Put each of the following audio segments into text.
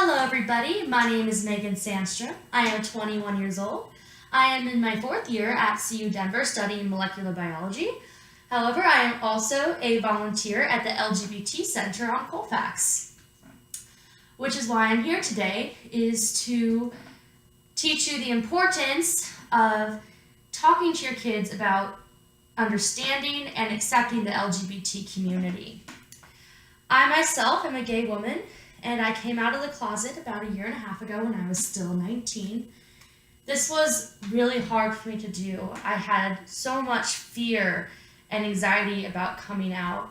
Hello everybody, my name is Megan Sandstrom. I am 21 years old. I am in my 4th year at CU Denver studying molecular biology. However, I am also a volunteer at the LGBT Center on Colfax. Which is why I'm here today, is to teach you the importance of talking to your kids about understanding and accepting the LGBT community. I myself am a gay woman, and I came out of the closet about 1.5 years ago when I was still 19. This was really hard for me to do. I had so much fear and anxiety about coming out.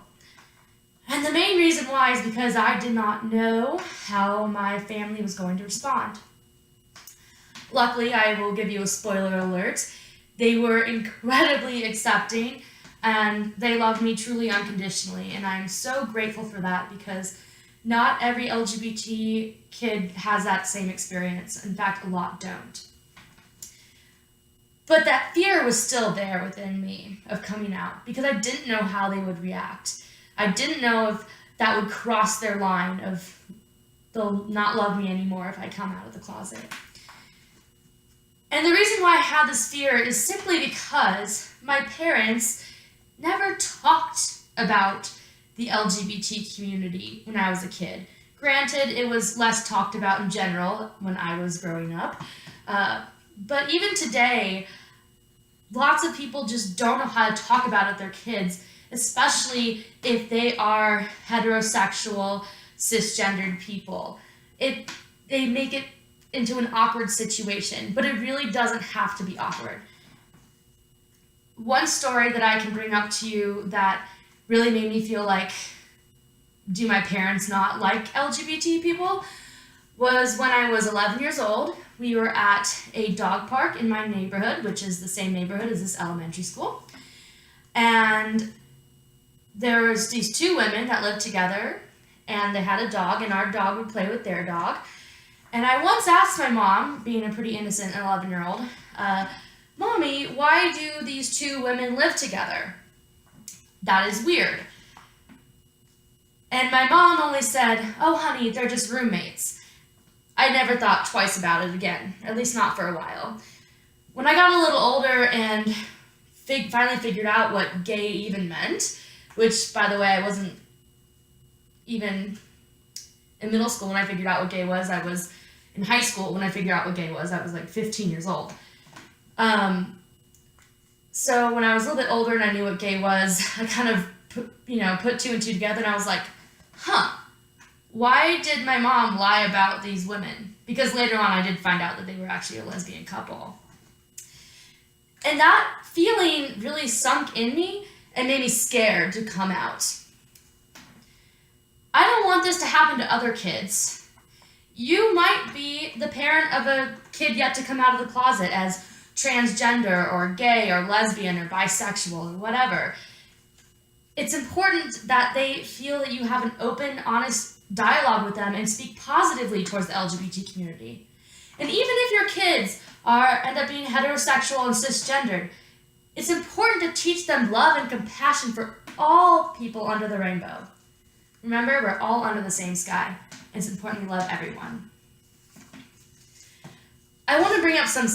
And the main reason why is because I did not know how my family was going to respond. Luckily, I will give you a spoiler alert. They were incredibly accepting, and they loved me truly unconditionally, and I'm so grateful for that because not every LGBT kid has that same experience. In fact, a lot don't. But that fear was still there within me of coming out because I didn't know how they would react. I didn't know if that would cross their line of they'll not love me anymore if I come out of the closet. And the reason why I had this fear is simply because my parents never talked about the LGBT community when I was a kid. Granted, it was less talked about in general when I was growing up. But even today, lots of people just don't know how to talk about it with their kids, especially if they are heterosexual, cisgendered people. They make it into an awkward situation, but it really doesn't have to be awkward. One story that I can bring up to you that really made me feel like, do my parents not like LGBT people, was when I was 11 years old. We were at a dog park in my neighborhood, which is the same neighborhood as this elementary school. And there was these two women that lived together, and they had a dog, and our dog would play with their dog. And I once asked my mom, being a pretty innocent 11-year-old, Mommy, why do these two women live together? That is weird. And my mom only said, oh honey, they're just roommates. I never thought twice about it again, at least not for a while. When I got a little older and finally figured out what gay even meant, which, by the way, I wasn't even in middle school when I figured out what gay was. I was in high school when I figured out what gay was. I was like 15 years old. So when I was a little bit older and I knew what gay was, I kind of put two and two together, and I was like, why did my mom lie about these women? Because later on I did find out that they were actually a lesbian couple. And that feeling really sunk in me and made me scared to come out. I don't want this to happen to other kids. You might be the parent of a kid yet to come out of the closet as transgender or gay or lesbian or bisexual or whatever. It's important that they feel that you have an open, honest dialogue with them and speak positively towards the LGBT community. And even if your kids end up being heterosexual and cisgendered, it's important to teach them love and compassion for all people under the rainbow. Remember, we're all under the same sky, and it's important to love everyone. I want to bring up some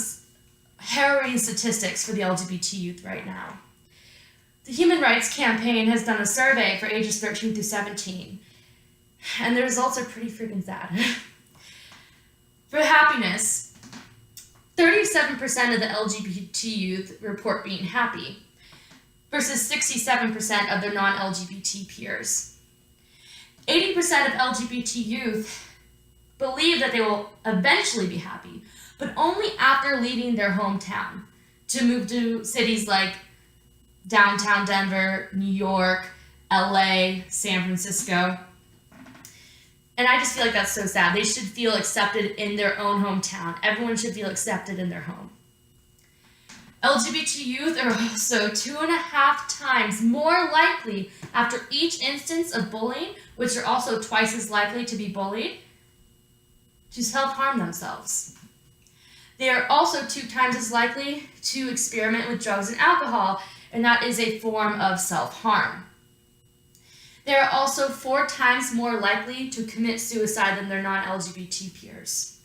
harrowing statistics for the LGBT youth right now. The Human Rights Campaign has done a survey for ages 13 through 17, and the results are pretty freaking sad. For happiness, 37% of the LGBT youth report being happy, versus 67% of their non-LGBT peers. 80% of LGBT youth believe that they will eventually be happy, but only after leaving their hometown to move to cities like downtown Denver, New York, LA, San Francisco. And I just feel like that's so sad. They should feel accepted in their own hometown. Everyone should feel accepted in their home. LGBT youth are also 2.5 times more likely after each instance of bullying, which are also twice as likely to be bullied, to self-harm themselves. They are also 2 times as likely to experiment with drugs and alcohol, and that is a form of self-harm. They are also 4 times more likely to commit suicide than their non-LGBT peers.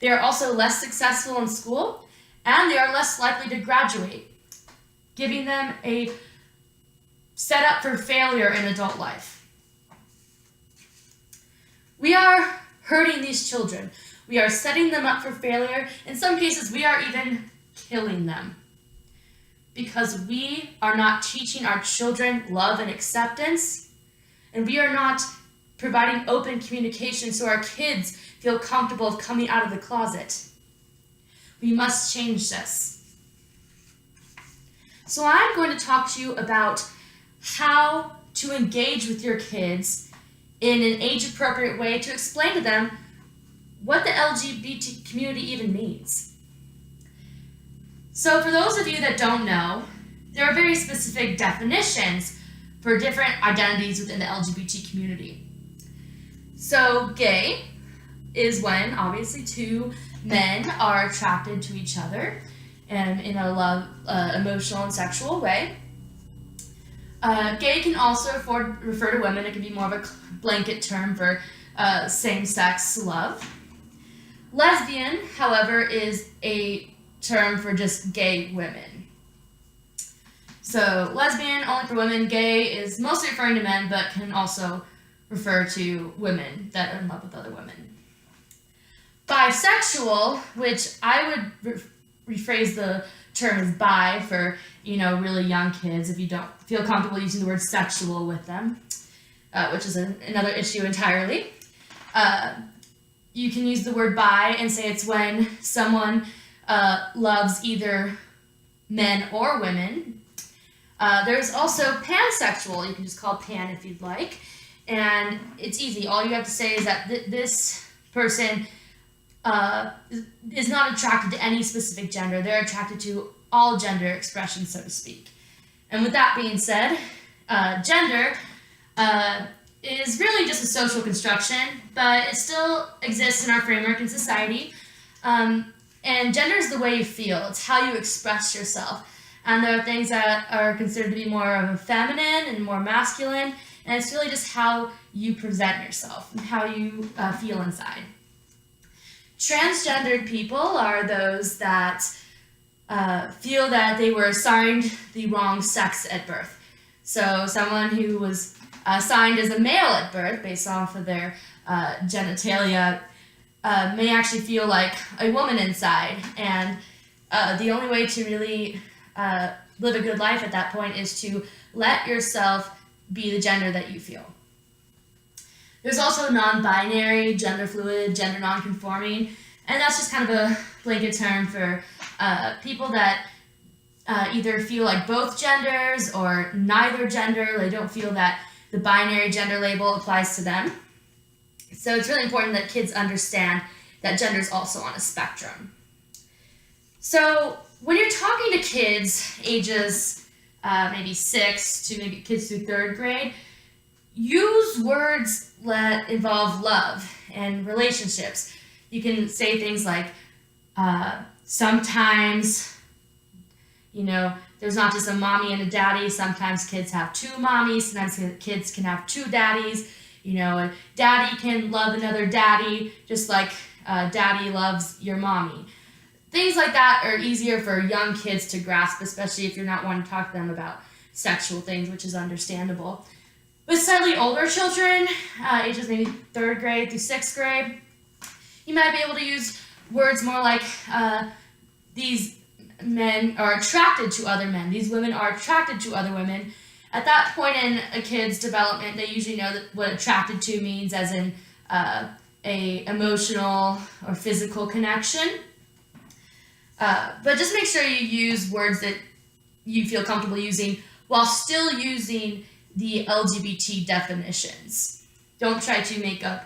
They are also less successful in school, and they are less likely to graduate, giving them a setup for failure in adult life. We are hurting these children. We are setting them up for failure. In some cases, we are even killing them, because we are not teaching our children love and acceptance, and we are not providing open communication so our kids feel comfortable coming out of the closet. We must change this. So I'm going to talk to you about how to engage with your kids in an age-appropriate way to explain to them what the LGBT community even means. So for those of you that don't know, there are very specific definitions for different identities within the LGBT community. So gay is when, obviously, 2 men are attracted to each other and in a love, emotional and sexual way. Gay can also refer to women. It can be more of a blanket term for same-sex love. Lesbian, however, is a term for just gay women. So lesbian, only for women. Gay is mostly referring to men, but can also refer to women that are in love with other women. Bisexual, which I would rephrase the term as bi for, really young kids if you don't feel comfortable using the word sexual with them, which is another issue entirely. You can use the word bi and say it's when someone loves either men or women. There's also pansexual. You can just call pan if you'd like. And it's easy. All you have to say is that this person is not attracted to any specific gender. They're attracted to all gender expressions, so to speak. And with that being said, gender is really just a social construction, but it still exists in our framework in society. And gender is the way you feel. It's how you express yourself. And there are things that are considered to be more of a feminine and more masculine, and it's really just how you present yourself and how you feel inside. Transgendered people are those that feel that they were assigned the wrong sex at birth. So someone who was assigned as a male at birth based off of their genitalia may actually feel like a woman inside. And the only way to really live a good life at that point is to let yourself be the gender that you feel. There's also non-binary, gender fluid, gender non-conforming, and that's just kind of a blanket term for people that either feel like both genders or neither gender. They don't feel that the binary gender label applies to them. So it's really important that kids understand that gender is also on a spectrum. So when you're talking to kids ages maybe 6 to maybe kids through 3rd grade, use words that involve love and relationships. You can say things like, sometimes, there's not just a mommy and a daddy. Sometimes kids have 2 mommies. Sometimes kids can have 2 daddies. A daddy can love another daddy just like daddy loves your mommy. Things like that are easier for young kids to grasp, especially if you're not wanting to talk to them about sexual things, which is understandable. With slightly older children, ages maybe 3rd grade through 6th grade, you might be able to use words more like, these men are attracted to other men. These women are attracted to other women. At that point in a kid's development, they usually know that what attracted to means as in a emotional or physical connection. But just make sure you use words that you feel comfortable using while still using the LGBT definitions. Don't try to make up,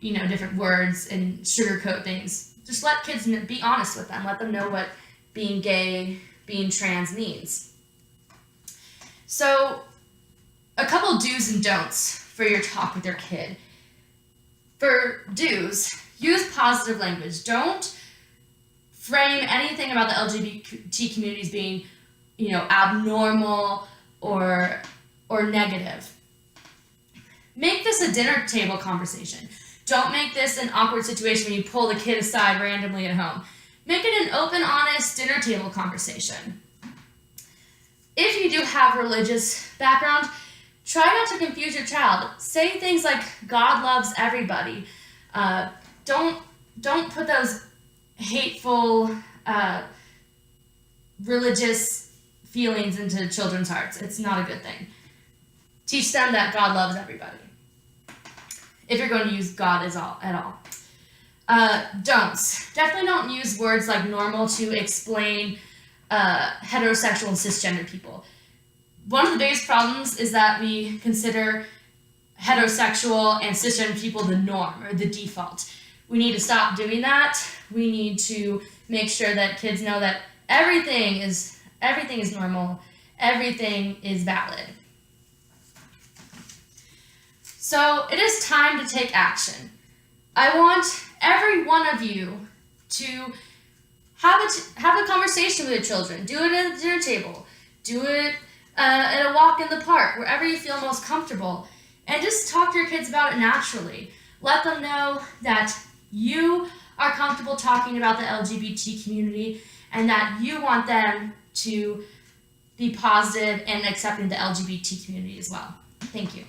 different words and sugarcoat things. Just let kids be honest with them. Let them know what being gay, being trans means. So, a couple do's and don'ts for your talk with your kid. For do's, use positive language. Don't frame anything about the LGBT community as being, abnormal or negative. Make this a dinner table conversation. Don't make this an awkward situation when you pull the kid aside randomly at home. Make it an open, honest dinner table conversation. If you do have a religious background, try not to confuse your child. Say things like, God loves everybody. Don't put those hateful religious feelings into children's hearts. It's not a good thing. Teach them that God loves everybody, if you're going to use God at all. Don'ts. Definitely don't use words like normal to explain heterosexual and cisgender people. One of the biggest problems is that we consider heterosexual and cisgender people the norm or the default. We need to stop doing that. We need to make sure that kids know that everything is normal, everything is valid. So it is time to take action. I want every one of you to have a conversation with your children. Do it at the dinner table. Do it at a walk in the park, wherever you feel most comfortable. And just talk to your kids about it naturally. Let them know that you are comfortable talking about the LGBT community and that you want them to be positive and accepting the LGBT community as well. Thank you.